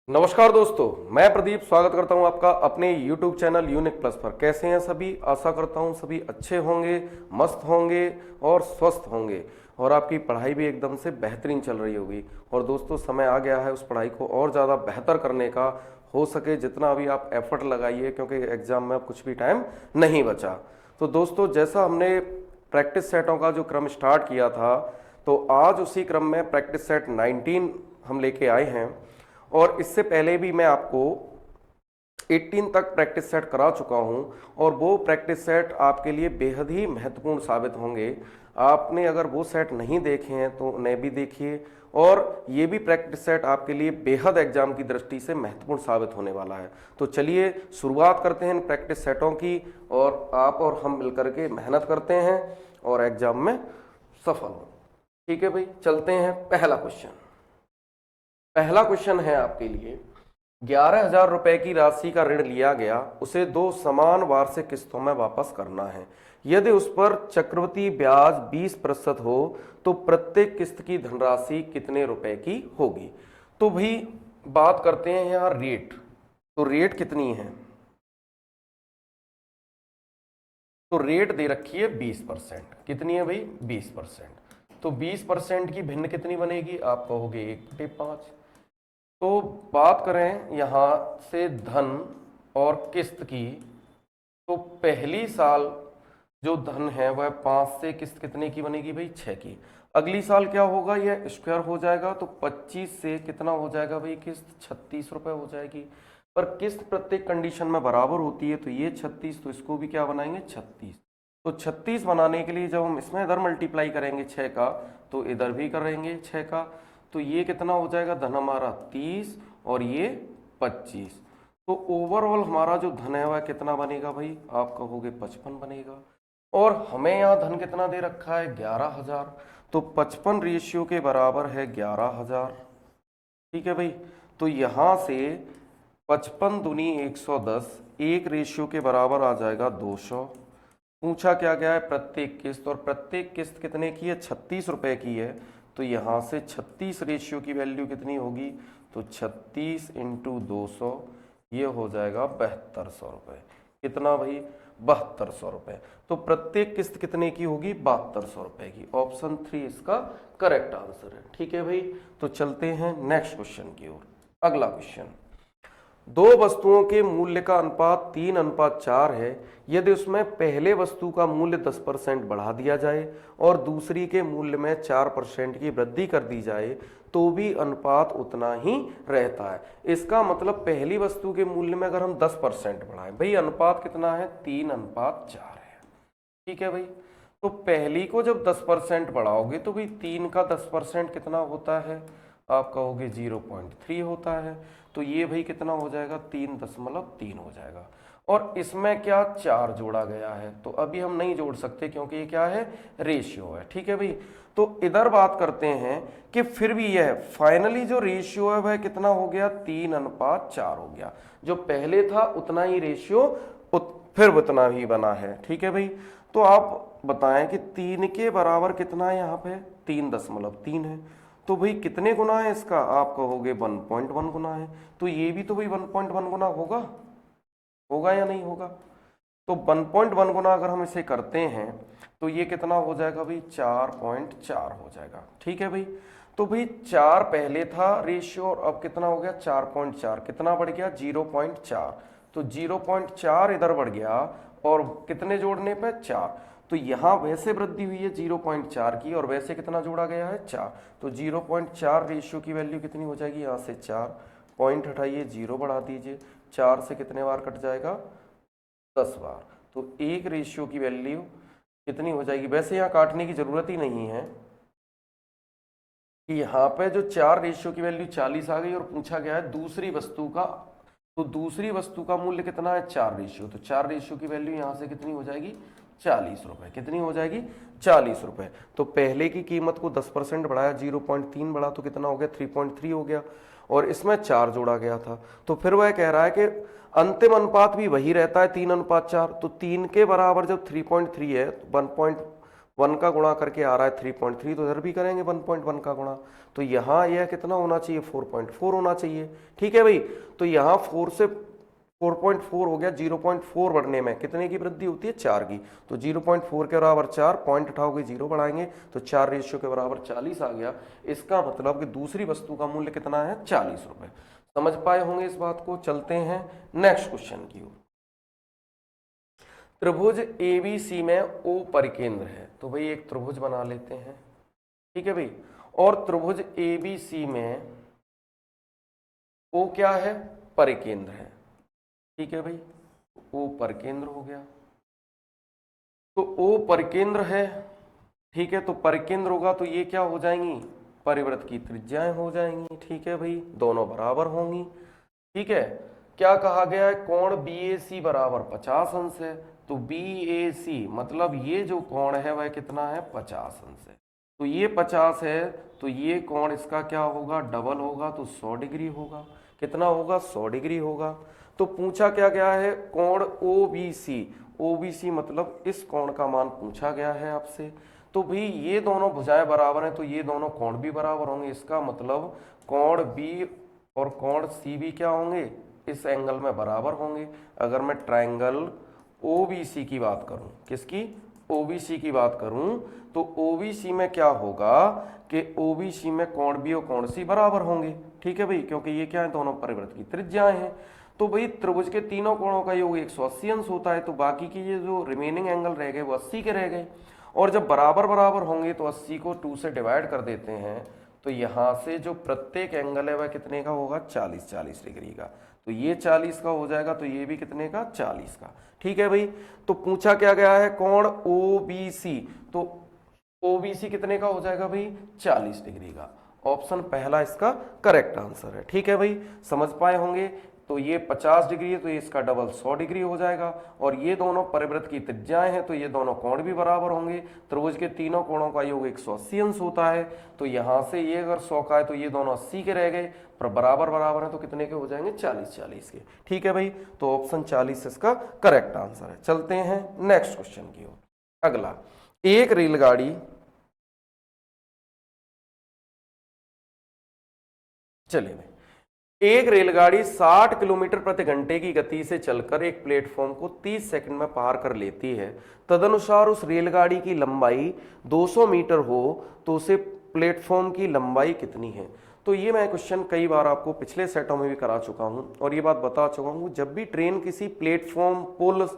नमस्कार दोस्तों, मैं प्रदीप स्वागत करता हूं आपका अपने YouTube चैनल यूनिक प्लस पर। कैसे हैं सभी? आशा करता हूं सभी अच्छे होंगे, मस्त होंगे और स्वस्थ होंगे और आपकी पढ़ाई भी एकदम से बेहतरीन चल रही होगी। और दोस्तों, समय आ गया है उस पढ़ाई को और ज़्यादा बेहतर करने का। हो सके जितना अभी आप एफर्ट लगाइए, क्योंकि एग्ज़ाम में अब कुछ भी टाइम नहीं बचा। तो दोस्तों, जैसा हमने प्रैक्टिस सेटों का जो क्रम स्टार्ट किया था, तो आज उसी क्रम में प्रैक्टिस सेट 19 हम लेके आए हैं। और इससे पहले भी मैं आपको 18 तक प्रैक्टिस सेट करा चुका हूं और वो प्रैक्टिस सेट आपके लिए बेहद ही महत्वपूर्ण साबित होंगे। आपने अगर वो सेट नहीं देखे हैं तो उन्हें भी देखिए, और ये भी प्रैक्टिस सेट आपके लिए बेहद एग्जाम की दृष्टि से महत्वपूर्ण साबित होने वाला है। तो चलिए शुरुआत करते हैं इन प्रैक्टिस सेटों की, और आप और हम मिलकर के मेहनत करते हैं और एग्जाम में सफल हो। ठीक है भाई, चलते हैं। पहला क्वेश्चन है आपके लिए। 11,000 रुपए की राशि का ऋण लिया गया, उसे 2 समान वार्षिक किस्तों में वापस करना है। यदि उस पर चक्रवृद्धि ब्याज 20% हो तो प्रत्येक किस्त की धनराशि कितने रुपए की होगी? तो भाई बात करते हैं यहाँ रेट। तो रेट कितनी है? तो रेट दे रखी है 20%। कितनी है भाई? 20%। तो 20% की भिन्न कितनी बनेगी? आप कहोगे 1/5। तो बात करें यहां से धन और किस्त की, तो पहली साल जो धन है वह 5 से किस्त कितने की बनेगी भाई? 6 की। अगली साल क्या होगा? यह स्क्वायर हो जाएगा, तो 25 से कितना हो जाएगा भाई? किस्त 36 रुपए हो जाएगी। पर किस्त प्रत्येक कंडीशन में बराबर होती है, तो ये 36, तो इसको भी क्या बनाएंगे? 36। तो 36 बनाने के लिए जब हम इसमें इधर मल्टीप्लाई करेंगे 6 का, तो इधर भी करेंगे 6 का, तो ये कितना हो जाएगा? धन हमारा 30 और ये 25। तो ओवरऑल हमारा जो धन है वह कितना बनेगा भाई? आप कहोगे 55 बनेगा। और हमें यहाँ धन कितना दे रखा है? 11,000। तो 55 रेशियो के बराबर है 11,000। ठीक है भाई। तो यहाँ से 55 दूनी 110, एक रेशियो के बराबर आ जाएगा 200। पूछा क्या गया है? प्रत्येक किस्त, और प्रत्येक किस्त कितने की है? 36 रुपए की है। तो यहाँ से 36 रेशियो की वैल्यू कितनी होगी? तो 36 इंटू 200, ये हो जाएगा 7200 रुपये। कितना भाई? 7200 रुपये। तो प्रत्येक किस्त कितने की होगी? 7200 रुपये की। ऑप्शन 3 इसका करेक्ट आंसर है। ठीक है भाई, तो चलते हैं नेक्स्ट क्वेश्चन की ओर। अगला क्वेश्चन। 2 वस्तुओं के मूल्य का अनुपात 3:4 है। यदि उसमें पहले वस्तु का मूल्य 10% बढ़ा दिया जाए और दूसरी के मूल्य में 4% की वृद्धि कर दी जाए तो भी अनुपात उतना ही रहता है। इसका मतलब पहली वस्तु के मूल्य में अगर हम 10% बढ़ाएं, भाई अनुपात कितना है? 3:4 है। ठीक है भाई। तो पहली को जब 10% बढ़ाओगे तो भाई 3 का 10% कितना होता है? आप कहोगे 0.3 होता है। तो ये भाई कितना हो जाएगा? 3.3 हो जाएगा। और इसमें क्या 4 जोड़ा गया है, तो अभी हम नहीं जोड़ सकते क्योंकि ये क्या है? रेशियो है। ठीक है भाई। तो इधर बात करते हैं कि फिर भी यह फाइनली जो रेशियो है वह कितना हो गया? 3:4 हो गया। जो पहले था उतना ही रेशियो फिर उतना ही बना है। ठीक है भाई। तो आप बताएं कि 3 के बराबर कितना है? यहाँ पे 3.3 है। तो भाई कितने गुना है इसका? आप कहोगे 1.1 गुना है। तो ये भी तो भाई 1.1 गुना होगा, होगा या नहीं होगा? तो 1.1 गुना अगर हम इसे करते हैं तो ये कितना हो जाएगा भाई? 4.4 हो जाएगा। ठीक है भाई। तो भाई 4 पहले था रेशियो और अब कितना हो गया? 4.4। कितना बढ़ गया? 0.4। तो 0.4 इधर बढ़ गया, और कितने जोड़ने पे? 4। तो यहां वैसे वृद्धि हुई है 0.4 की, और वैसे कितना जोड़ा गया है? 4। तो 0.4 रेशियो की वैल्यू कितनी हो जाएगी? यहाँ से 4 पॉइंट हटाइए, 0 बढ़ा दीजिए। 4 से कितने बार कट जाएगा? 10 बार। तो एक रेशियो की वैल्यू कितनी हो जाएगी? वैसे यहाँ काटने की जरूरत ही नहीं है कि यहाँ पे जो 4 रेशियो की वैल्यू 40 आ गई, और पूछा गया है दूसरी वस्तु का। तो दूसरी वस्तु का मूल्य कितना है? 4 रेशियो। तो 4 रेशियो की वैल्यू यहाँ से कितनी हो जाएगी? 40 रुपए। कितनी हो जाएगी? 40 रुपए। तो पहले की कीमत को 10% बढ़ाया, 0.3 बढ़ा, तो कितना हो गया? 3.3 हो गया। और इसमें 4 जोड़ा गया था। तो फिर वह कह रहा है कि अंतिम अनुपात भी वही रहता है 3:4। तो 3 के बराबर जब 3.3 है, तो 1 का गुणा करके आ रहा है 3.3, तो इधर भी करेंगे 1.1 का गुणा, तो यहाँ यह कितना होना चाहिए 4.4 होना चाहिए। ठीक है भाई, तो यहाँ 4 से 4.4 हो गया, 0.4 बढ़ने में कितने की वृद्धि होती है 4 की, तो 0.4 के बराबर 4, पॉइंट उठाओगे 0 बढ़ाएंगे तो 4 रेशियो के बराबर 40 आ गया। इसका मतलब कि दूसरी वस्तु का मूल्य कितना है 40 रुपए। समझ पाए होंगे इस बात को। चलते हैं नेक्स्ट क्वेश्चन की ओर। त्रिभुज एबीसी में ओ परिकेंद्र है, तो भाई एक त्रिभुज बना लेते हैं। ठीक है भाई, और त्रिभुज एबीसी में ओ क्या है परिकेंद्र है। ठीक है भाई, ओ परिकेंद्र हो गया, तो ओ परिकेंद्र है। ठीक है, तो परिकेंद्र होगा तो ये क्या हो जाएंगी परिवृत्त की त्रिज्याएं हो जाएंगी। ठीक है भाई, दोनों बराबर होंगी। ठीक है, क्या कहा गया है कोण BAC बराबर 50 अंश है, तो BAC मतलब ये जो कोण है वह कितना है 50 अंश है, तो ये 50 है, तो ये कोण इसका क्या होगा डबल होगा, तो 100 डिग्री होगा। कितना होगा 100 डिग्री होगा। तो पूछा क्या गया है कोण OBC मतलब इस कोण का मान पूछा गया है आपसे। तो भाई ये दोनों भुजाएं बराबर हैं, तो ये दोनों कोण भी बराबर होंगे। इसका मतलब कोण B और कोण CB क्या होंगे इस एंगल में बराबर होंगे। अगर मैं ट्रायंगल OBC की बात करूं, किसकी OBC की बात करूं, तो OBC में क्या होगा कि OBC में कोण B और कोण C बराबर होंगे। ठीक है भाई, क्योंकि ये क्या है दोनों परिवृत्त की त्रिज्याएं हैं। तो भाई त्रिभुज के तीनों कोणों का योग 180 अंश होता है, तो बाकी की ये जो रिमेनिंग एंगल रह गए वो 80 के रह गए। और जब बराबर बराबर होंगे तो 80 को 2 से डिवाइड कर देते हैं, तो यहाँ से जो प्रत्येक एंगल है वह कितने का होगा 40 डिग्री का, तो ये 40 का हो जाएगा, तो ये भी कितने का 40 का। ठीक है भाई, तो पूछा क्या गया है कोण OBC, तो OBC कितने का हो जाएगा भाई 40 डिग्री का। ऑप्शन पहला इसका करेक्ट आंसर है। ठीक है भाई, समझ पाए होंगे। तो ये 50 डिग्री है, तो ये इसका डबल 100 डिग्री हो जाएगा, और ये दोनों परिवृत्त की त्रिज्याएं हैं, तो ये दोनों कोण भी बराबर होंगे। त्रिभुज के तीनों कोणों का योग 180 अंश होता है, तो यहाँ से ये अगर 100 का है तो ये दोनों 80 के रह गए, पर बराबर बराबर है तो कितने के हो जाएंगे 40 के। ठीक है भाई, तो ऑप्शन 40 इसका करेक्ट आंसर है। चलते हैं नेक्स्ट क्वेश्चन की ओर। अगला, एक रेलगाड़ी चलिए भाई, एक रेलगाड़ी 60 किलोमीटर प्रति घंटे की गति से चलकर एक प्लेटफॉर्म को 30 सेकंड में पार कर लेती है। तदनुसार उस रेलगाड़ी की लंबाई 200 मीटर हो तो उसे प्लेटफॉर्म की लंबाई कितनी है। तो ये मैं क्वेश्चन कई बार आपको पिछले सेटों में भी करा चुका हूं, और ये बात बता चुका हूं, जब भी ट्रेन किसी प्लेटफॉर्म पुल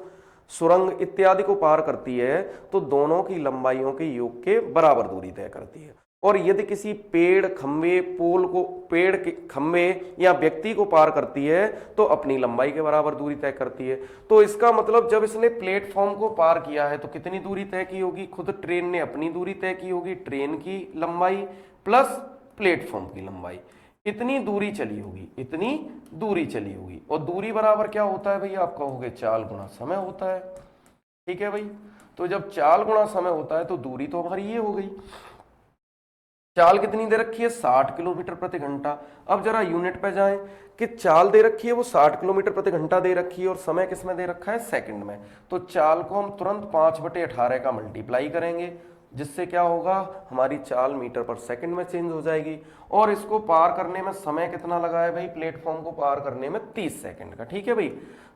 सुरंग इत्यादि को पार करती है तो दोनों की लंबाइयों के योग के बराबर दूरी तय करती है। और यदि किसी पेड़ खंबे पोल को पेड़ के खंबे या व्यक्ति को पार करती है तो अपनी लंबाई के बराबर दूरी तय करती है। तो इसका मतलब जब इसने प्लेटफॉर्म को पार किया है तो कितनी दूरी तय की होगी, खुद ट्रेन ने अपनी दूरी तय की होगी, ट्रेन की लंबाई प्लस प्लेटफॉर्म की लंबाई, इतनी दूरी चली होगी, इतनी दूरी चली होगी। और दूरी बराबर क्या होता है भैया, आप कहोगे चाल गुणा समय होता है। ठीक है भाई, तो जब चाल गुणा समय होता है तो दूरी तो हमारी ये हो गई। चाल कितनी दे रखी है 60 किलोमीटर प्रति घंटा। अब जरा यूनिट पे जाएं कि चाल दे रखी है वो 60 किलोमीटर प्रति घंटा दे रखी है, और समय किसमें दे रखा है सेकंड में। तो चाल को हम तुरंत 5/18 का मल्टीप्लाई करेंगे, जिससे क्या होगा हमारी चाल मीटर पर सेकंड में चेंज हो जाएगी। और इसको पार करने में समय कितना लगा है भाई, प्लेटफॉर्म को पार करने में 30 सेकंड का। ठीक है भाई,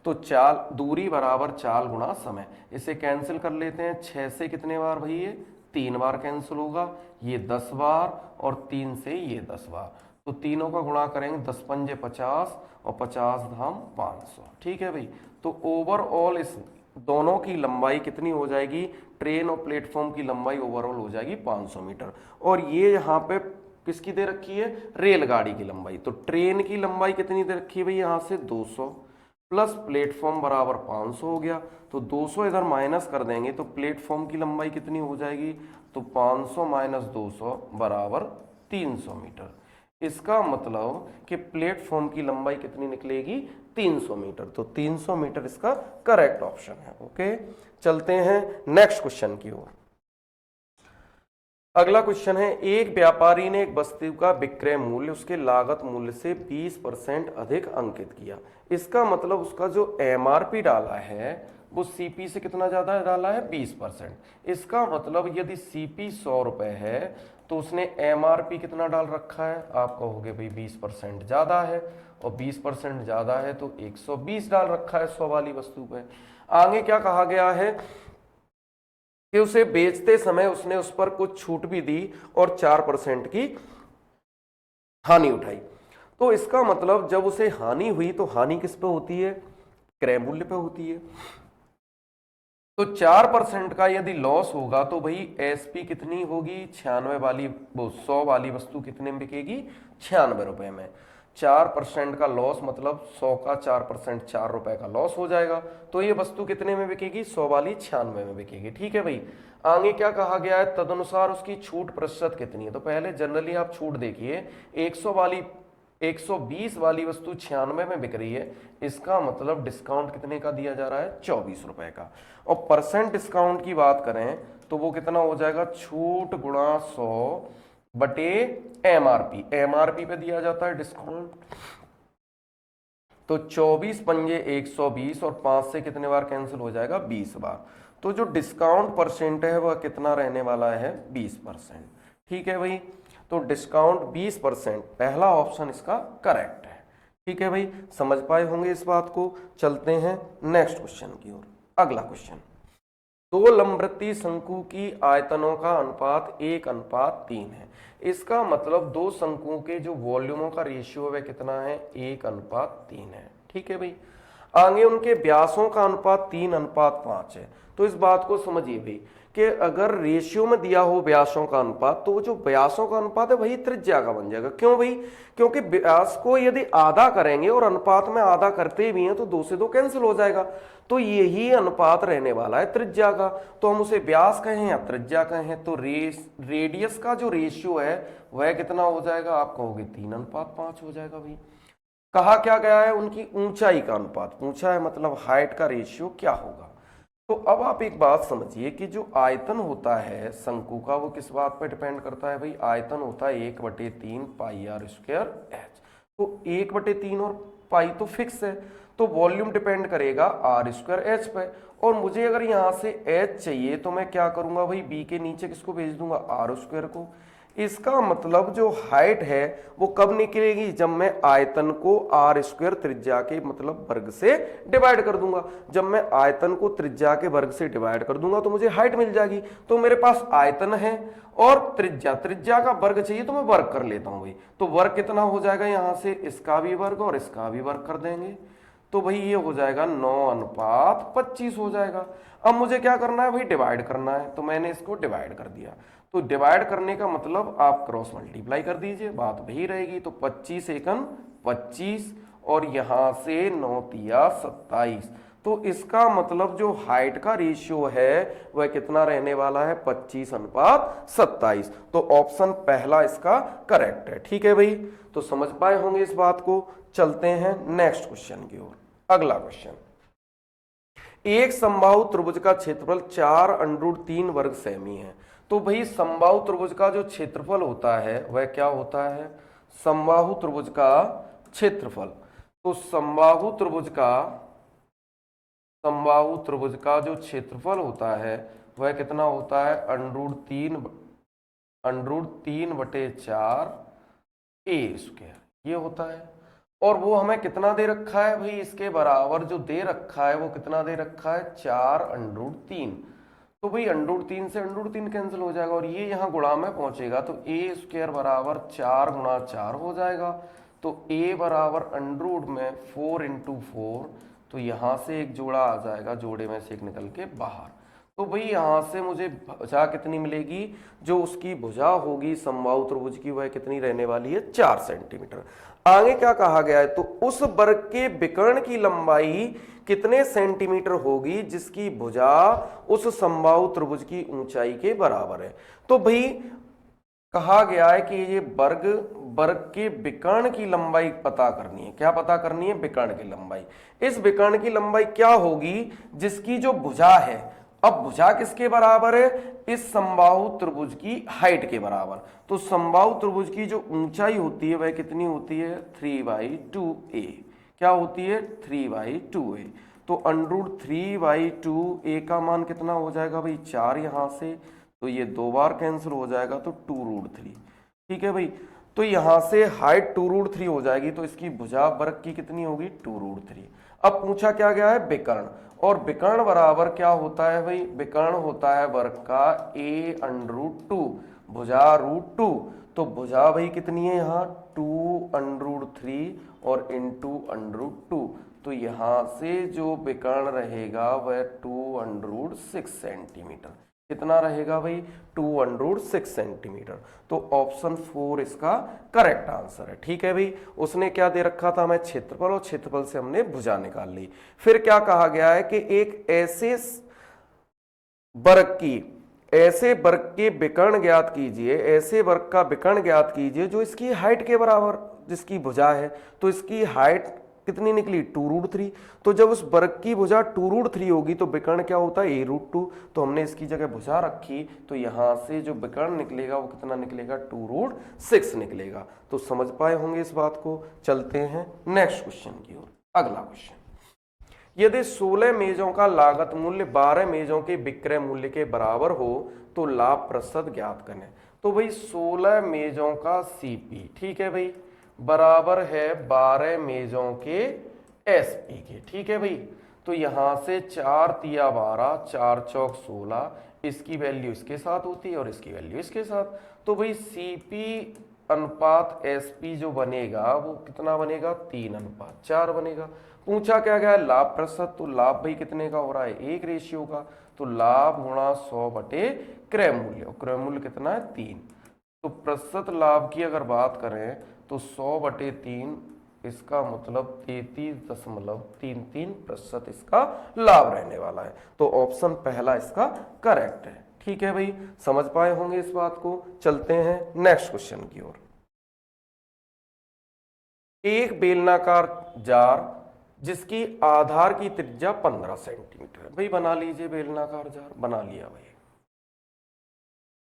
तो चाल दूरी बराबर चाल गुणा समय, इसे कैंसिल कर लेते हैं। 6 से कितने बार भाई, ये 3 बार कैंसिल होगा, ये 10 बार, और 3 से ये 10 बार, तो तीनों का गुणा करेंगे, 10 पंजे 50 और 50 धाम 500। ठीक है भाई, तो ओवरऑल इस दोनों की लंबाई कितनी हो जाएगी, ट्रेन और प्लेटफॉर्म की लंबाई ओवरऑल हो जाएगी 500 मीटर। और ये यहाँ पे किसकी दे रखी है, रेलगाड़ी की लंबाई। तो ट्रेन की लंबाई कितनी दे रखी है भाई, यहाँ से 200 प्लस प्लेटफॉर्म बराबर 500 हो गया, तो 200 इधर माइनस कर देंगे तो प्लेटफॉर्म की लंबाई कितनी हो जाएगी, तो 500 माइनस 200 बराबर 300 मीटर। इसका मतलब कि प्लेटफॉर्म की लंबाई कितनी निकलेगी 300 मीटर, तो 300 मीटर इसका करेक्ट ऑप्शन है। ओके, चलते हैं नेक्स्ट क्वेश्चन की ओर। अगला क्वेश्चन है, एक व्यापारी ने एक वस्तु का विक्रय मूल्य उसके लागत मूल्य से 20% अधिक अंकित किया। इसका मतलब उसका जो MRP डाला है वो सीपी से कितना ज्यादा डाला है, 20%। इसका मतलब यदि सीपी 100 रुपए है तो उसने एमआरपी कितना डाल रखा है, आप कहोगे भाई 20% ज्यादा है, और 20% ज्यादा है तो 120 डाल रखा है 100 वाली वस्तु पे। आगे क्या कहा गया है कि उसे बेचते समय उसने उस पर कुछ छूट भी दी और 4% की हानि उठाई। तो इसका मतलब जब उसे हानि हुई तो हानि किस पे होती है, क्रय मूल्य पे होती है। तो 4% का यदि लॉस होगा तो भाई एसपी कितनी होगी, 96 वाली, वो 100 वाली वस्तु कितने में बिकेगी, 96 रुपए में। 4% का लॉस मतलब 100 का 4%, 4 रुपए का लॉस हो जाएगा। तो ये वस्तु कितने में बिकेगी, 100 वाली 96 में बिकेगी। ठीक है भाई। आगे क्या कहा गया है, तदनुसार उसकी छूट प्रतिशत कितनी है। तो पहले जनरली आप छूट देखिए, 120 वाली वस्तु 96 में बिक रही है, इसका मतलब डिस्काउंट कितने का दिया जा रहा है, 24 रुपए का। और परसेंट डिस्काउंट की बात करें तो वो कितना हो जाएगा, छूट गुणा 100 बटे एमआरपी। एमआरपी पे दिया जाता है डिस्काउंट। तो 24 पंजे 120 और 5 से कितने बार कैंसिल हो जाएगा, 20 बार। तो जो डिस्काउंट परसेंट है वह कितना रहने वाला है, 20%। ठीक है भाई। तो डिस्काउंट 20%, पहला ऑप्शन इसका करेक्ट है। ठीक है भाई, समझ पाए होंगे इस बात को। चलते हैं नेक्स्ट क्वेश्चन की ओर। अगला क्वेश्चन, दो लंबवृत्तीय शंकु की आयतनों का अनुपात 1:3 है। इसका मतलब दो शंकुओं के जो वॉल्यूमों का रेशियो है वह कितना है, 1:3 है। ठीक है भाई। आगे उनके व्यासों का अनुपात 3:5 है। तो इस बात को समझिए भाई कि अगर रेशियो में दिया हो व्यासों का अनुपात, तो वो जो व्यासों का अनुपात है वही त्रिज्या का बन जाएगा। क्यों भाई, क्योंकि व्यास को यदि आधा करेंगे और अनुपात में आधा करते भी हैं तो 2 से 2 कैंसिल हो जाएगा। तो यही अनुपात रहने वाला है त्रिज्या का। तो हम उसे व्यास कहें या त्रिज्या कहें, तो रेडियस का जो रेशियो है वह कितना हो जाएगा, आप कहोगे 3:5 हो जाएगा भाई। कहा क्या गया है, उनकी ऊंचाई का अनुपात पूछा है, मतलब हाइट का रेशियो क्या होगा। तो अब आप एक बात समझिए कि जो आयतन होता है शंकु का वो किस बात पर डिपेंड करता है भाई, आयतन होता है 1/3 पाई आर स्क्वायर एच। तो 1/3 और पाई तो फिक्स है, तो वॉल्यूम डिपेंड करेगा आर स्क्वायर एच पे। और मुझे अगर यहाँ से एच चाहिए तो मैं क्या करूंगा भाई, बी के नीचे किसको भेज दूंगा, आर स्क्वायर को। इसका मतलब जो हाइट है वो कब निकलेगी, जब मैं आयतन को आर स्क्वायर त्रिज्या के मतलब वर्ग से डिवाइड कर दूंगा। जब मैं आयतन को त्रिज्या के वर्ग से डिवाइड कर दूंगा तो मुझे हाइट मिल जाएगी। तो मेरे पास आयतन है और त्रिज्या का वर्ग चाहिए तो मैं वर्ग कर लेता हूं भाई। तो वर्ग कितना हो जाएगा, यहां से इसका भी वर्ग और इसका भी वर्ग कर देंगे, तो भाई ये हो जाएगा 9:25 हो जाएगा। अब मुझे क्या करना है भाई, डिवाइड करना है। तो मैंने इसको डिवाइड कर दिया। तो डिवाइड करने का मतलब आप क्रॉस मल्टीप्लाई कर दीजिए, बात वही रहेगी। तो 25 एकम 25 और यहां से 9 तिया 27। तो इसका मतलब जो हाइट का रेशियो है वह कितना रहने वाला है, 25:27। तो ऑप्शन पहला इसका करेक्ट है। ठीक है भाई, तो समझ पाए होंगे इस बात को। चलते हैं नेक्स्ट क्वेश्चन की ओर। अगला क्वेश्चन, एक समबाहु त्रिभुज का क्षेत्रफल 4√3 वर्ग सेमी है। तो भाई समबाहु त्रिभुज का जो क्षेत्रफल होता है वह क्या होता है, समबाहु त्रिभुज का क्षेत्रफल। तो समबाहु त्रिभुज का जो क्षेत्रफल होता है वह कितना होता है, √3/4 ए स्क्वायर ये होता है। और वो हमें कितना दे रखा है भाई, इसके बराबर जो दे रखा है वो कितना दे रखा है, 4√3। तो भाई √3 से √3 कैंसिल हो जाएगा और ये यहाँ गुणा में पहुंचेगा तो ए स्क्वायर बराबर 4 गुणा 4 हो जाएगा। तो ए बराबर √ में 4 × 4, तो यहाँ से एक जोड़ा आ जाएगा, जोड़े में से एक निकल के बाहर। तो भाई यहाँ से मुझे भुजा कितनी मिलेगी, जो उसकी भुजा होगी समबाहु त्रिभुज की वह कितनी रहने वाली है, 4 सेंटीमीटर। आगे क्या कहा गया है, तो उस वर्ग के विकर्ण की लंबाई कितने सेंटीमीटर होगी जिसकी भुजा उस समबाहु त्रिभुज की ऊंचाई के बराबर है। तो भाई कहा गया है कि ये वर्ग के विकर्ण की लंबाई पता करनी है। क्या पता करनी है, विकर्ण की लंबाई। इस विकर्ण की लंबाई क्या होगी, जिसकी जो भुजा है, अब भुजा किसके बराबर है, इस समबाहु त्रिभुज की हाइट के बराबर। तो समबाहु त्रिभुज की जो ऊंचाई होती है वह कितनी होती है, 3/2a। क्या होती है, 3/2a। तो √3/2 a का मान कितना हो जाएगा भाई 4 यहाँ से, तो ये 2 बार कैंसिल हो जाएगा तो 2√3। ठीक है भाई, तो यहाँ से हाइट 2√3 हो जाएगी, तो इसकी भुजा वर्ग की कितनी होगी 2√3। अब पूछा क्या गया है विकर्ण, और विकर्ण बराबर क्या होता है भाई, विकर्ण होता है वर्ग का a√2 भुजा √2, तो भुजा भाई कितनी है यहाँ 2√3 और इंटू √2, तो यहाँ से जो विकर्ण रहेगा वह 2√6 सेंटीमीटर। कितना रहेगा भाई 2√6 सेंटीमीटर। तो ऑप्शन 4 इसका करेक्ट आंसर है। ठीक है भाई, उसने क्या दे रखा था हमें क्षेत्रफल, और क्षेत्रफल से हमने भुजा निकाल ली। फिर क्या कहा गया है कि एक ऐसे वर्ग के विकर्ण ज्ञात कीजिए, ऐसे वर्ग का विकर्ण ज्ञात कीजिए जो इसकी हाइट के बराबर जिसकी भुजा है। तो इसकी हाइट कितनी निकली 2√3, तो जब उस वर्ग की भुजा 2√3 होगी तो विकर्ण क्या होता है a√2, तो हमने इसकी जगह भुजा रखी, तो यहां से जो विकर्ण निकलेगा वो कितना निकलेगा 2√6 निकलेगा। तो समझ पाए होंगे इस बात को। चलते हैं नेक्स्ट क्वेश्चन की ओर। अगला क्वेश्चन, यदि 16 मेजों का लागत मूल्य 12 मेजों के विक्रय मूल्य के बराबर हो तो लाभ प्रतिशत ज्ञात करें। तो भाई 16 मेजों का सीपी, ठीक है भाई, बराबर है 12 मेजों के एसपी के। ठीक है भाई, तो यहां से 4 तिया 12, 4 चौक 16, इसकी वैल्यू इसके साथ होती है और इसकी वैल्यू इसके साथ। तो भाई सीपी अनुपात एसपी जो बनेगा वो कितना बनेगा 3:4 बनेगा। पूछा क्या गया लाभ प्रतिशत, तो लाभ भाई कितने का हो रहा है 1 रेशियो का, तो लाभ गुणा 100 बटे क्रय मूल्य, और क्रय मूल्य कितना है 3। तो प्रतिशत लाभ की अगर बात करें तो 100 बटे 3, इसका मतलब 33.33% इसका लाभ रहने वाला है। तो ऑप्शन पहला इसका करेक्ट है। ठीक है भाई, समझ पाए होंगे इस बात को। चलते हैं नेक्स्ट क्वेश्चन की ओर। एक बेलनाकार जार जिसकी आधार की त्रिज्या 15 सेंटीमीटर है। भाई बना लीजिए बेलनाकार जार, बना लिया भाई।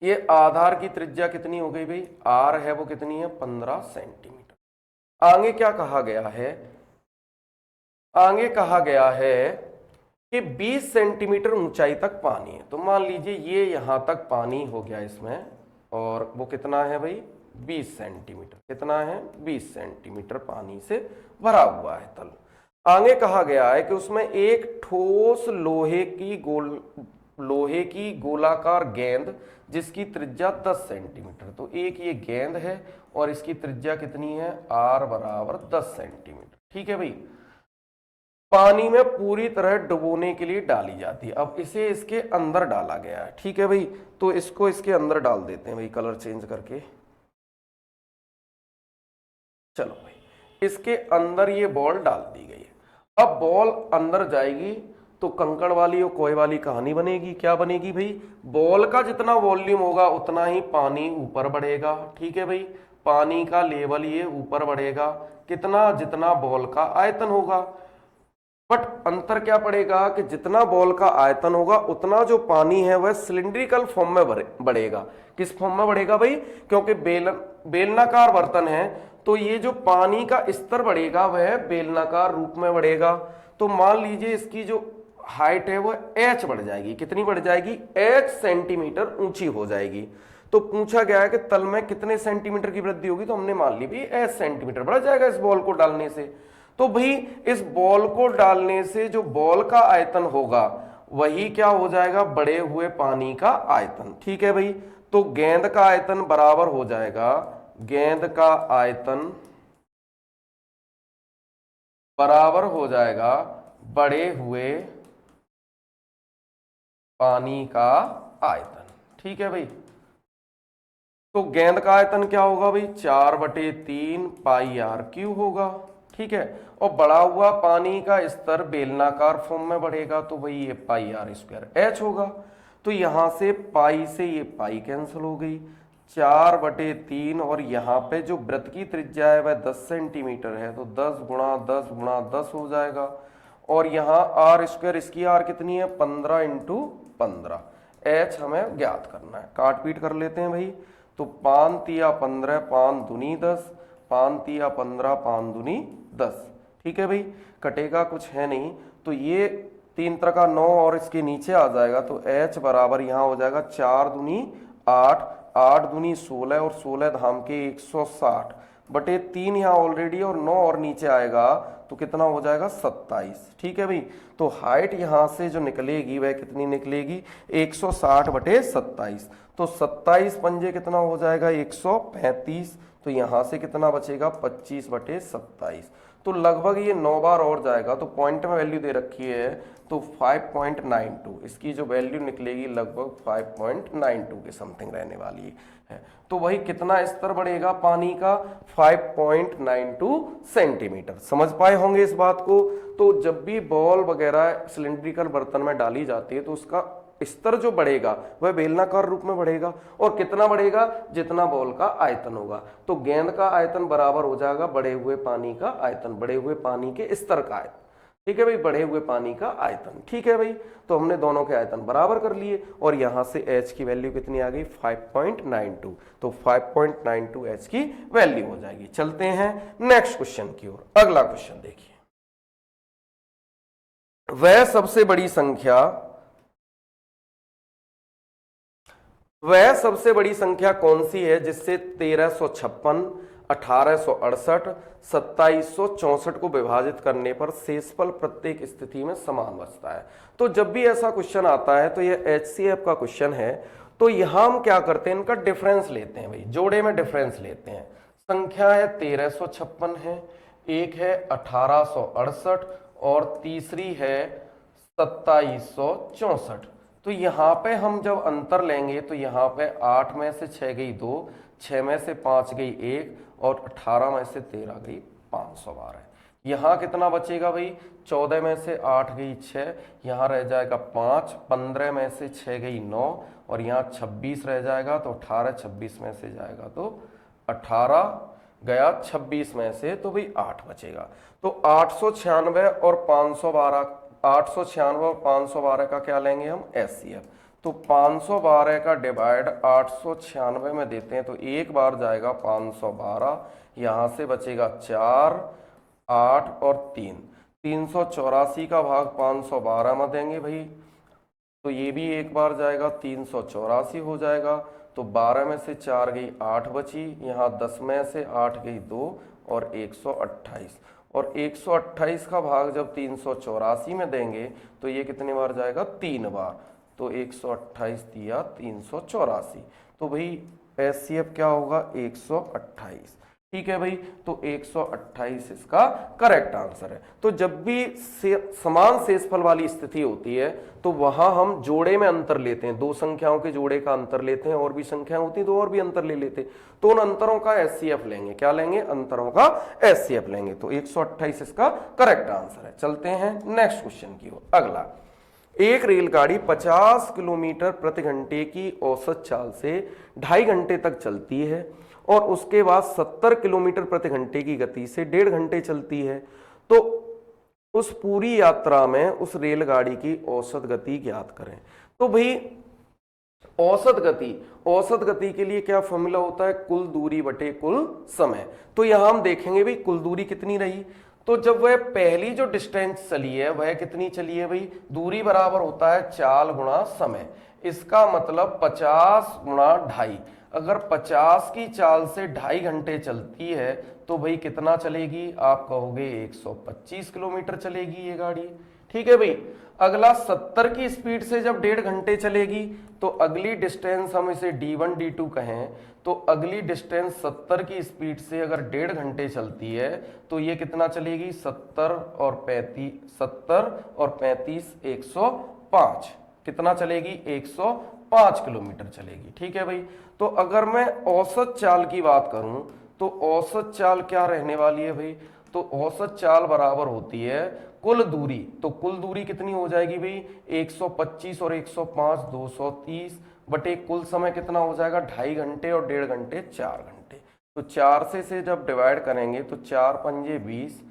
ये आधार की त्रिज्या कितनी हो गई भाई, आर है वो कितनी है 15 सेंटीमीटर। आगे क्या कहा गया है, आगे कहा गया है कि 20 सेंटीमीटर ऊंचाई तक पानी है। तो मान लीजिए ये यहां तक पानी हो गया इसमें, और वो कितना है भाई 20 सेंटीमीटर। कितना है 20 सेंटीमीटर पानी से भरा हुआ है तल। आगे कहा गया है कि उसमें एक ठोस लोहे की गोलाकार गेंद जिसकी त्रिज्या 10 सेंटीमीटर। तो एक ये गेंद है और इसकी त्रिज्या कितनी है r बराबर 10 सेंटीमीटर। ठीक है भाई, पानी में पूरी तरह डुबोने के लिए डाली जाती है। अब इसे इसके अंदर डाला गया है। ठीक है भाई, तो इसको इसके अंदर डाल देते हैं भाई कलर चेंज करके। चलो भाई, इसके अंदर ये बॉल डाल दी गई है। अब बॉल अंदर जाएगी तो कंकड़ वाली और कोए वाली कहानी बनेगी। क्या बनेगी भाई, बॉल का जितना वॉल्यूम होगा उतना ही पानी ऊपर बढ़ेगा। ठीक है भाई, पानी का लेवल ये ऊपर बढ़ेगा कितना, जितना बॉल का आयतन होगा। बट अंतर क्या पड़ेगा कि जितना बॉल का आयतन होगा उतना जो पानी है वह सिलिंड्रिकल फॉर्म में बढ़ेगा। किस फॉर्म में बढ़ेगा भाई, क्योंकि बेलनाकार बर्तन है तो ये जो पानी का स्तर बढ़ेगा वह बेलनाकार रूप में बढ़ेगा। तो मान लीजिए इसकी जो हाइट है वह h बढ़ जाएगी। कितनी बढ़ जाएगी, h सेंटीमीटर ऊंची हो जाएगी। तो पूछा गया है कि तल में कितने सेंटीमीटर की वृद्धि होगी, तो हमने मान ली भी h सेंटीमीटर बढ़ जाएगा इस बॉल को डालने से। तो भाई इस बॉल को डालने से जो बॉल का आयतन होगा वही क्या हो जाएगा, बढ़े हुए पानी का आयतन। ठीक है भाई, तो गेंद का आयतन बराबर हो जाएगा, गेंद का आयतन बराबर हो जाएगा बढ़े हुए पानी का आयतन। ठीक है भाई, तो गेंद का आयतन क्या होगा भाई 4/3 पाई आर क्यू होगा। ठीक है, और बढ़ा हुआ पानी का स्तर बेलनाकार फॉर्म में बढ़ेगा तो भाई ये पाई आर स्क्वायर एच होगा। तो यहां से पाई से ये पाई कैंसिल हो गई, 4/3, और यहाँ पे जो वृत्त की त्रिज्या है वह 10 सेंटीमीटर है, तो 10 गुणा 10 गुणा 10 हो जाएगा। और यहाँ आर स्क्वायर, इसकी आर कितनी है 15 × 15, एच हमें ज्ञात करना है। काट पीट कर लेते हैं भाई, तो 5 तिया 15, 5 दूनी 10, 5 तिया 15, 5 दूनी 10। ठीक है भाई, कटेगा कुछ है नहीं, तो ये 3 त्रिका 9 और इसके नीचे आ जाएगा, तो h बराबर यहाँ हो जाएगा 4 दूनी 8, 8 दूनी 16 और 16 धाम के 160 बटे 3 यहाँ ऑलरेडी और 9 और नीचे आएगा तो कितना हो जाएगा 27। ठीक है भाई, तो हाइट यहां से जो निकलेगी वह कितनी निकलेगी 160 बटे 27, तो 27 पंजे कितना हो जाएगा 135, तो यहां से कितना बचेगा 25 बटे 27, तो लगभग ये 9 बार और जाएगा, तो पॉइंट में वैल्यू दे रखी है तो 5.92, इसकी जो वैल्यू निकलेगी लगभग 5.92 के समथिंग रहने वाली है। तो वही कितना स्तर बढ़ेगा पानी का 5.92 सेंटीमीटर। समझ पाए होंगे इस बात को। तो जब भी बॉल वगैरह सिलिंड्रिकल बर्तन में डाली जाती है तो उसका स्तर जो बढ़ेगा वह बेलनाकार रूप में बढ़ेगा, और कितना बढ़ेगा जितना बॉल का आयतन होगा। तो गेंद का आयतन बराबर हो जाएगा बढ़े हुए पानी का आयतन, बढ़े हुए पानी के स्तर का आयतन। ठीक है भाई, बढ़े हुए पानी का आयतन। ठीक है भाई, तो हमने दोनों के आयतन बराबर कर लिए और यहां से h की वैल्यू कितनी आ गई 5.92, तो 5.92 h की वैल्यू हो जाएगी। चलते हैं नेक्स्ट क्वेश्चन की ओर। अगला क्वेश्चन देखिए, वह सबसे बड़ी संख्या कौन सी है जिससे 1356, 1868, 2764 को विभाजित करने पर शेषफल प्रत्येक स्थिति में समान बचता है। तो जब भी ऐसा क्वेश्चन आता है तो यह HCF का क्वेश्चन है, तो यहां हम क्या करते हैं, इनका डिफरेंस लेते हैं भाई, जोड़े में डिफरेंस लेते हैं। संख्या है 1356 है, एक है 1868 और तीसरी है 2764। तो यहाँ पे हम जब अंतर लेंगे तो यहाँ पे 8 में से 6 गई 2, 6 में से 5 गई 1 और 18 में से 13 गई 512। यहाँ कितना बचेगा भाई, 14 में से 8 गई 6, यहाँ रह जाएगा 5, 15 में से 6 गई 9 और यहाँ 26 रह जाएगा, तो 18 26 में से जाएगा तो 18 गया 26 में से, तो भाई 8 बचेगा। तो 896 और 512, 896 और 512 का क्या लेंगे हम HCF। तो 512 का डिवाइड 896 में देते हैं तो एक बार जाएगा 512, यहां से बचेगा 4, 8 और 3, 384 का भाग 512 में देंगे भाई, तो ये भी एक बार जाएगा 384 हो जाएगा। तो 12 में से 4 गई 8 बची, यहाँ 10 में से 8 गई 2 और 128, और 128 का भाग जब 384 में देंगे तो ये कितनी बार जाएगा 3 बार, तो 128 दिया 384, तो भाई HCF क्या होगा 128। ठीक है भाई, तो 128 इसका करेक्ट आंसर है। तो जब भी समान शेषफल वाली स्थिति होती है तो वहां हम जोड़े में अंतर लेते हैं, दो संख्याओं के जोड़े का अंतर लेते हैं, और भी संख्याएं होती तो और भी अंतर ले लेते, तो उन अंतरों का HCF लेंगे। क्या लेंगे, अंतरों का HCF लेंगे। तो 128 इसका करेक्ट आंसर है। चलते हैं नेक्स्ट क्वेश्चन की ओर। अगला, एक रेलगाड़ी 50 किलोमीटर प्रति घंटे की औसत चाल से 2.5 घंटे तक चलती है और उसके बाद 70 किलोमीटर प्रति घंटे की गति से 1.5 घंटे चलती है, तो उस पूरी यात्रा में उस रेलगाड़ी की औसत गति ज्ञात करें। तो भाई औसत गति के लिए क्या फॉर्मूला होता है, कुल दूरी बटे कुल समय। तो यहां हम देखेंगे भाई कुल दूरी कितनी रही, तो जब वह पहली जो डिस्टेंस चली है वह कितनी चली है भाई, दूरी बराबर होता है चाल गुणा समय। इसका मतलब 50 गुणा 2.5, अगर 50 की चाल से 2.5 घंटे चलती है तो भाई कितना चलेगी, आप कहोगे 125 किलोमीटर चलेगी ये गाड़ी। ठीक है भाई, अगला 70 की स्पीड से जब 1.5 घंटे चलेगी तो अगली डिस्टेंस हम इसे D1 D2 कहें, तो अगली डिस्टेंस 70 की स्पीड से अगर 1.5 घंटे चलती है तो ये कितना चलेगी, 70 और 35 105, कितना चलेगी 105 किलोमीटर चलेगी। ठीक है भाई, तो अगर मैं औसत चाल की बात करूं तो औसत चाल क्या रहने वाली है भाई, तो औसत चाल बराबर होती है कुल दूरी। तो कुल दूरी कितनी हो जाएगी भाई, 125 और 105 230 बटे कुल समय कितना हो जाएगा 2.5 घंटे और 1.5 घंटे 4 घंटे। तो 4 से जब डिवाइड करेंगे तो 4 पंजे 20,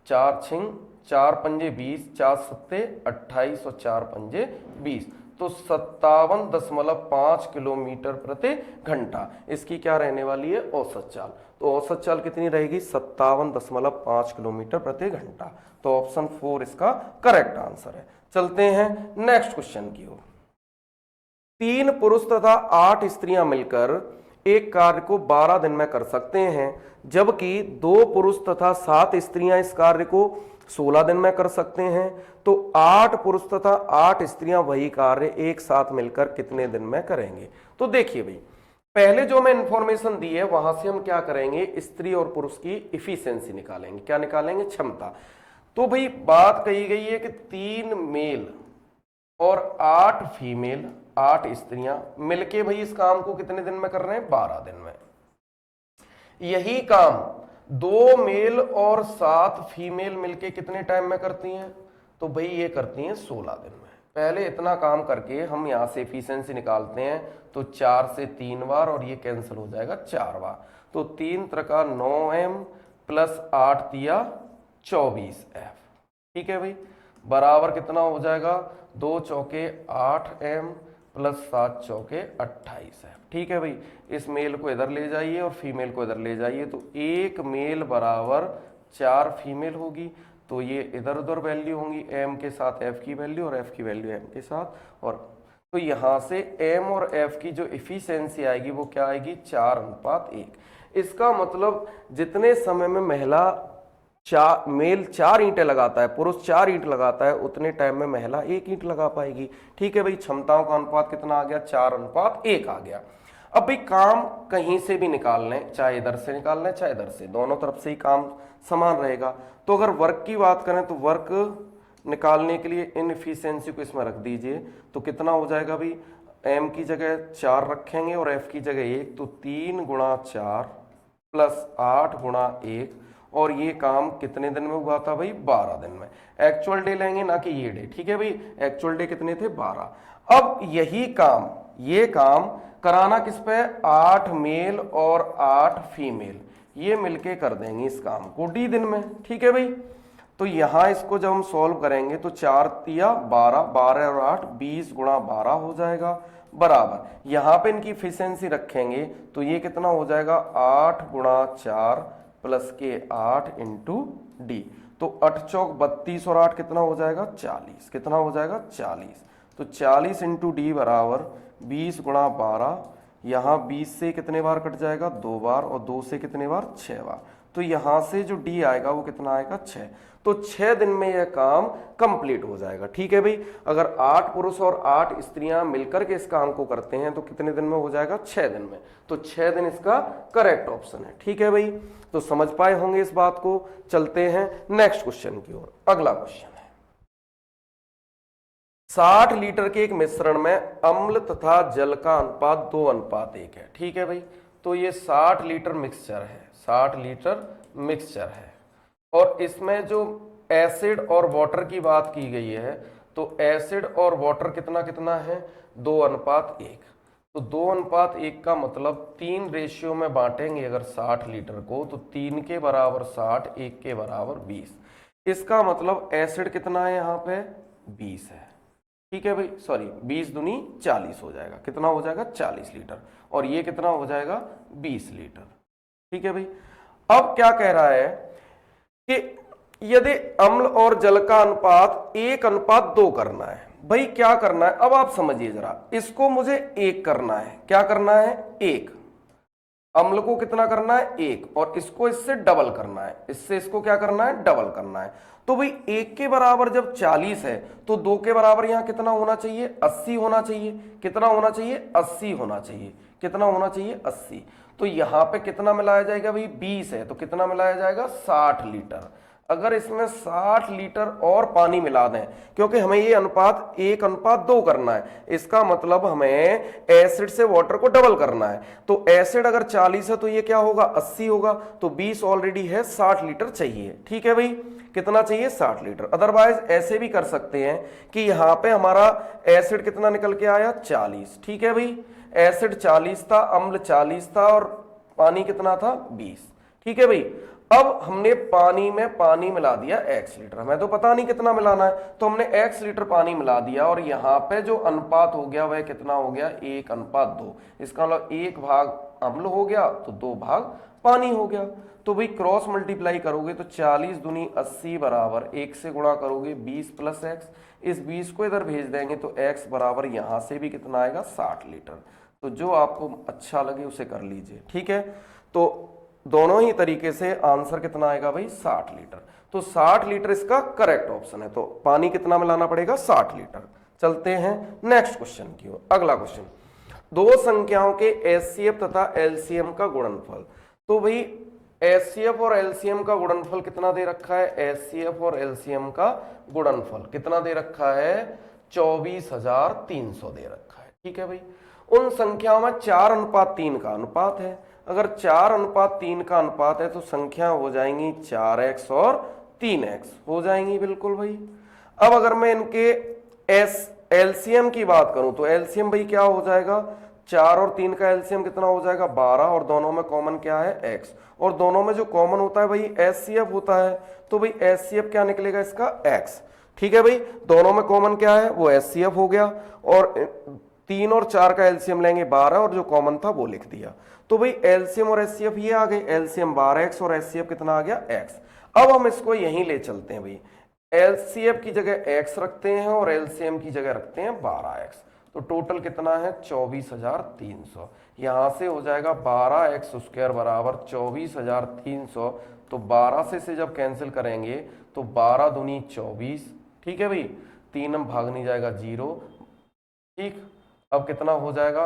4 पंजे 20, 4 सत्ते 28 और 4 पंजे 20, तो 57.5 किलोमीटर प्रति घंटा इसकी क्या रहने वाली है, औसत चाल। तो औसत चाल कितनी रहेगी, 57.5 किलोमीटर प्रति घंटा। तो ऑप्शन 4 इसका करेक्ट आंसर है। चलते हैं नेक्स्ट क्वेश्चन की ओर। 3 पुरुष तथा 8 स्त्रियां मिलकर एक कार्य को 12 दिन में कर सकते हैं, जबकि 2 पुरुष तथा 7 स्त्रियां इस कार्य को 16 दिन में कर सकते हैं। तो 8 पुरुष तथा 8 स्त्रियां वही कार्य एक साथ मिलकर कितने दिन में करेंगे। तो देखिए भाई, पहले जो मैं इंफॉर्मेशन दी है वहां से हम क्या करेंगे, स्त्री और पुरुष की इफिशियंसी निकालेंगे। क्या निकालेंगे, क्षमता। तो भाई बात कही गई है कि 3 मेल और 8 फीमेल, 8 स्त्रियां मिलके भाई इस काम को कितने दिन में कर रहे हैं, 12 दिन में। यही काम 2 मेल और 7 फीमेल मिलके कितने टाइम में करती हैं, तो भाई ये करती हैं 16 दिन में। पहले इतना काम करके हम यहां से एफिशिएंसी निकालते हैं, तो 4 से 3 बार और ये कैंसिल हो जाएगा 4 बार। तो 3 त्रिका 9m प्लस 8 तिया 24f। ठीक है भाई, बराबर कितना हो जाएगा, 2 चौके 8m प्लस 7 चौके 28f। ठीक है भाई, इस मेल को इधर ले जाइए और फीमेल को इधर ले जाइए, तो 1 मेल बराबर 4 फीमेल होगी। तो ये इधर उधर वैल्यू होंगी, m के साथ f की वैल्यू और f की वैल्यू m के साथ। और तो यहां से m और f की जो इफिशियंसी आएगी वो क्या आएगी, 4:1। इसका मतलब जितने समय में मेल 4 ईंटें लगाता है, पुरुष 4 ईंट लगाता है, उतने टाइम में महिला 1 ईंट लगा पाएगी। ठीक है भाई, क्षमताओं का अनुपात कितना आ गया, 4:1 आ गया। अब भाई काम कहीं से भी निकाल लें, चाहे इधर से निकाल लें चाहे इधर से, दोनों तरफ से ही काम समान रहेगा। तो अगर वर्क की बात करें तो वर्क निकालने के लिए इनएफिशिएंसी को इसमें रख दीजिए, तो कितना हो जाएगा भाई, m की जगह 4 रखेंगे और f की जगह 1, तो 3 गुणा 4 प्लस 8 गुणा 1। और ये काम कितने दिन में हुआ था भाई, 12 दिन में। एक्चुअल डे लेंगे ना कि ये डे। ठीक है भाई, एक्चुअल डे कितने थे, 12। अब यही काम, ये काम कराना किस पे, 8 मेल और 8 फीमेल, ये मिलके कर देंगे इस काम को d दिन में। ठीक है भाई, तो यहां इसको जब हम सॉल्व करेंगे तो 4 तिया 12, 12 और 8 20 गुणा 12 हो जाएगा, बराबर यहां पे इनकी इफिशियंसी रखेंगे तो ये कितना हो जाएगा, 8 गुणा 4 प्लस के 8 इंटू डी। तो 8 चौक 32 और 8 कितना हो जाएगा, 40। कितना हो जाएगा, 40। तो 40 इंटू डी बराबर 20 गुणा 12। यहाँ 20 से कितने बार कट जाएगा, 2 बार, और 2 से कितने बार, 6 बार। तो यहाँ से जो डी आएगा वो कितना आएगा, 6। तो 6 दिन में यह काम कंप्लीट हो जाएगा। ठीक है भाई, अगर 8 पुरुष और 8 स्त्रियां मिलकर के इस काम को करते हैं तो कितने दिन में हो जाएगा, 6 दिन में। तो 6 दिन इसका करेक्ट ऑप्शन है। ठीक है भाई, तो समझ पाए होंगे इस बात को। चलते हैं नेक्स्ट क्वेश्चन की ओर। अगला क्वेश्चन है, 60 लीटर के एक मिश्रण में अम्ल तथा जल का अनुपात 2:1 है। ठीक है भाई, तो ये 60 लीटर मिक्सचर है, 60 लीटर मिक्सचर है, और इसमें जो एसिड और वाटर की बात की गई है, तो एसिड और वाटर कितना कितना है, 2:1। तो 2:1 का मतलब 3 रेशियो में बांटेंगे अगर 60 लीटर को, तो 3 के बराबर 60, 1 के बराबर 20। इसका मतलब एसिड कितना है यहाँ पे, 20 है। ठीक है भाई, सॉरी 20 दूनी 40 हो जाएगा। कितना हो जाएगा, 40 लीटर। और ये कितना हो जाएगा, 20 लीटर। ठीक है भाई, अब क्या कह रहा है कि यदि अम्ल और जल का अनुपात 1:2 करना है। भाई क्या करना है, अब आप समझिए जरा, इसको मुझे 1 करना है। क्या करना है, 1। अम्ल को कितना करना है, 1, और इसको इससे डबल करना है, इससे इसको क्या करना है, डबल करना है। तो भाई 1 के बराबर जब 40 है तो 2 के बराबर यहां कितना होना चाहिए, 80 होना चाहिए। कितना होना चाहिए, 80 होना चाहिए। कितना होना चाहिए, 80। तो यहां पे कितना मिलाया जाएगा भाई, 20 है, तो कितना मिलाया जाएगा, 60 लीटर। अगर इसमें 60 लीटर और पानी मिला दें, क्योंकि हमें ये अनुपात 1:2 करना है, इसका मतलब हमें एसिड से वाटर को डबल करना है। तो एसिड अगर 40 है तो ये क्या होगा, 80 होगा। तो 20 ऑलरेडी है, 60 लीटर चाहिए। ठीक है भाई, कितना चाहिए, 60 लीटर। अदरवाइज ऐसे भी कर सकते हैं कि यहां पे हमारा एसिड कितना निकल के आया, 40। ठीक है भाई, एसिड 40 था, अम्ल 40 था, और पानी कितना था, 20। ठीक है भाई, अब हमने पानी में पानी मिला दिया x लीटर, हमें तो पता नहीं कितना मिलाना है, तो हमने x लीटर पानी मिला दिया और यहाँ पे जो अनुपात हो गया वह कितना हो गया 1:2। इसका मतलब 1 भाग अम्ल हो गया तो 2 भाग पानी हो गया। तो भाई क्रॉस मल्टीप्लाई करोगे तो 40 दूनी 80 बराबर 1 से गुणा करोगे 20 + x, इस 20 को इधर भेज देंगे तो x बराबर यहाँ से भी कितना आएगा 60 लीटर। तो जो आपको अच्छा लगे उसे कर लीजिए, ठीक है। तो दोनों ही तरीके से आंसर कितना आएगा भाई 60 लीटर। तो 60 लीटर इसका करेक्ट ऑप्शन है। तो पानी कितना मिलाना पड़ेगा 60 लीटर। चलते हैं नेक्स्ट क्वेश्चन की ओर। अगला क्वेश्चन, दो संख्याओं के एचसीएफ तथा एलसीएम का गुणनफल। तो भाई एचसीएफ और एलसीएम का गुणनफल कितना दे रखा है, एचसीएफ और एलसीएम का गुणनफल कितना दे रखा है 24,300 दे रखा है, ठीक है भाई। उन संख्याओं में 4:3 का अनुपात है। अगर 4:3 का अनुपात है तो संख्या हो जाएंगी 4x और 3x हो जाएंगी, बिल्कुल भाई। अब अगर मैं इनके एलसीएम की बात करूं तो एलसीएम भाई क्या हो जाएगा, 4 और 3 का एलसीएम कितना हो जाएगा 12, और दोनों में कॉमन क्या है x, और दोनों में जो कॉमन होता है भाई एचसीएफ होता है, तो भाई एचसीएफ क्या निकलेगा इसका x, ठीक है भाई। दोनों में कॉमन क्या है वो एचसीएफ हो गया, और 3 और 4 का एलसीएम लेंगे 12 और जो कॉमन था वो लिख दिया। तो भाई एलसीएम और एचसीएफ ये आ गए, एलसीएम 12x और एचसीएफ कितना आ गया x। अब हम इसको यहीं ले चलते हैं भाई, एलसीएफ की जगह x रखते हैं और एलसीएम की जगह रखते हैं 12x। तो टोटल कितना है 24,300। यहां से हो जाएगा 12x² बराबर 24,300। तो 12 से जब कैंसिल करेंगे तो 12 दूनी 24, ठीक है भाई, 3 भाग नहीं जाएगा 0, ठीक। अब कितना हो जाएगा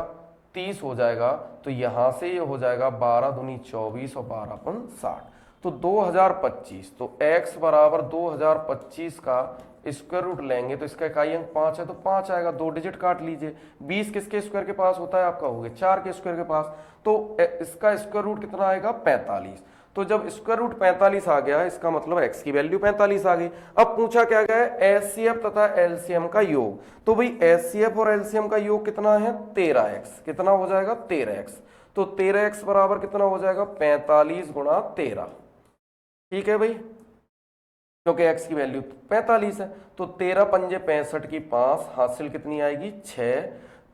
30 हो जाएगा। तो यहां से ये हो जाएगा 12 दूनी 24 और 12 60, तो 2025। तो x बराबर 2025 का स्क्वायर रूट लेंगे तो इसका इकाई अंक 5 है तो 5 आएगा, 2 डिजिट काट लीजिए। 20 किसके स्क्वायर के पास होता है आपका, हो गया 4 के स्क्वायर के पास, तो इसका स्क्वायर रूट कितना आएगा 45। तो जब स्क्वायर रूट 45 आ गया इसका मतलब x की वैल्यू 45 आ गई। अब पूछा क्या गया है एचसीएफ तथा एलसीएम का योग। तो भाई एचसीएफ और एलसीएम का योग कितना है 13x, कितना हो जाएगा 13x। तो 13x बराबर कितना हो जाएगा 45 गुणा 13, ठीक है भाई, क्योंकि x की वैल्यू 45 है। तो 13 पंजे 65 की 5, हासिल कितनी आएगी 6,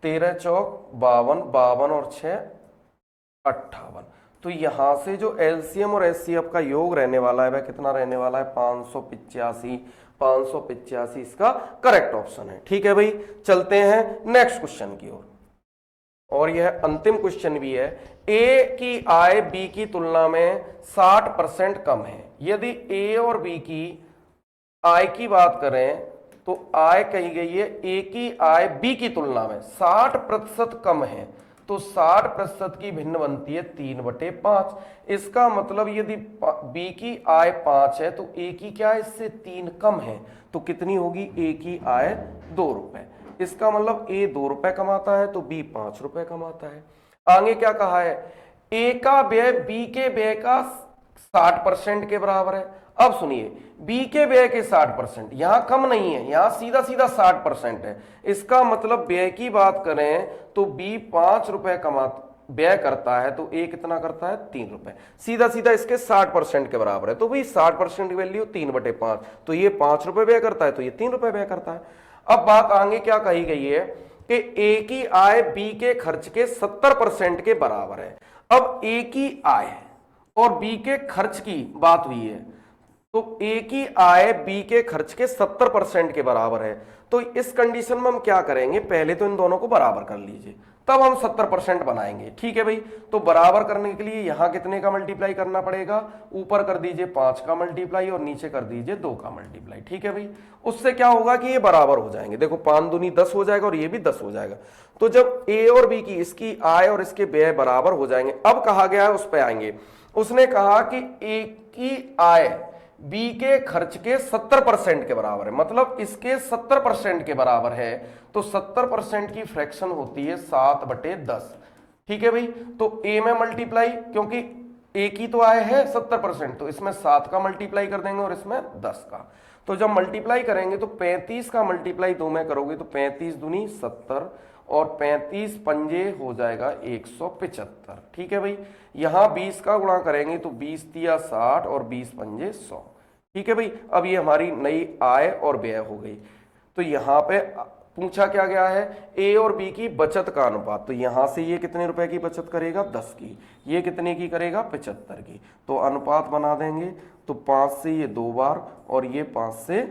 13 चौक 52, 52 और 6 58। तो यहां से जो एलसीएम और एचसीएफ का योग रहने वाला है वह कितना रहने वाला है 585। 585 इसका करेक्ट ऑप्शन है, ठीक है भाई। चलते हैं नेक्स्ट क्वेश्चन की ओर, और यह अंतिम क्वेश्चन भी है। ए की आय बी की तुलना में 60% कम है। यदि ए और बी की आय की बात करें तो आय कही गई है ए की आय बी की तुलना में 60% कम है, तो 60% की भिन्न बनती है 3/5। इसका मतलब यदि बी की आय 5 है तो ए की क्या है इससे 3 कम है, तो कितनी होगी ए की आय 2 रुपए। इसका मतलब ए 2 रुपए कमाता है तो बी 5 रुपए कमाता है। आगे क्या कहा है, ए का व्यय बी के व्यय का 60% के बराबर है। अब सुनिए, बी के व्यय के 60%, यहां कम नहीं है, यहां सीधा सीधा 60% है। इसका मतलब व्यय की बात करें तो बी 5 रुपए व्यय करता है तो ए कितना करता है 3 रुपए, सीधा सीधा इसके 60% के बराबर है। तो भाई 60% की वैल्यू 3/5, तो ये 5 रुपए व्यय करता है तो ये 3 रुपए व्यय करता है। अब बात आगे क्या कही गई है कि ए की आय बी के खर्च के 70% के बराबर है। अब ए की आय और बी के खर्च की बात हुई है, तो ए की आय बी के खर्च के 70% के बराबर है। तो इस कंडीशन में हम क्या करेंगे, पहले तो इन दोनों को बराबर कर लीजिए, तब हम 70% बनाएंगे, ठीक है भाई। तो बराबर करने के लिए यहां कितने का मल्टीप्लाई करना पड़ेगा, ऊपर कर दीजिए 5 का मल्टीप्लाई और नीचे कर दीजिए 2 का मल्टीप्लाई, ठीक है भाई। उससे क्या होगा कि ये बराबर हो जाएंगे। देखो 5 दूनी 10 हो जाएगा और ये भी 10 हो जाएगा। तो जब ए और बी की, इसकी आय और इसके व्यय बराबर हो जाएंगे, अब कहा गया है उस पर आएंगे। उसने कहा कि ए की आय बी के खर्च के 70% के बराबर है, मतलब इसके 70% के बराबर है। तो 70% की फ्रैक्शन होती है 7/10, ठीक है भाई। तो ए में मल्टीप्लाई, क्योंकि ए की तो आय है 70%, तो इसमें 7 का मल्टीप्लाई कर देंगे और इसमें 10 का। तो जब मल्टीप्लाई करेंगे तो 35 का मल्टीप्लाई 2 में करोगे तो 35 दूनी 70 और 35 पंजे हो जाएगा 175। ठीक है भाई, यहां 20 का गुणा करेंगे तो 20 तिया 60 और 20 पंजे 100। ठीक है भाई, अब ये हमारी नई आय और व्यय हो गई। तो यहां पे पूछा क्या गया है, ए और बी की बचत का अनुपात। तो यहां से ये कितने रुपए की बचत करेगा, 10 की। ये कितने की करेगा, 75 की। तो अनुपात बना देंगे, तो 5 से ये 2 बार और ये 5 से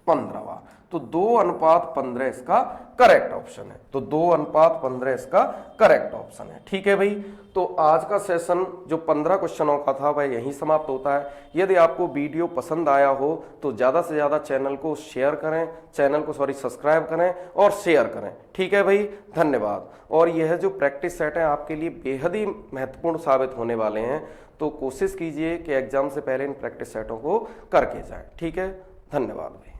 15वां। तो 2:15 इसका करेक्ट ऑप्शन है। तो 2:15 इसका करेक्ट ऑप्शन है। ठीक है भाई, तो आज का सेशन जो 15 क्वेश्चनों का था वह यहीं समाप्त होता है। यदि आपको वीडियो पसंद आया हो तो ज़्यादा से ज़्यादा चैनल को शेयर करें, सब्सक्राइब करें और शेयर करें। ठीक है भाई, धन्यवाद। और यह जो प्रैक्टिस सेट है आपके लिए बेहद ही महत्वपूर्ण साबित होने वाले हैं, तो कोशिश कीजिए कि एग्जाम से पहले इन प्रैक्टिस सेटों को करके जाएं। ठीक है, धन्यवाद भाई।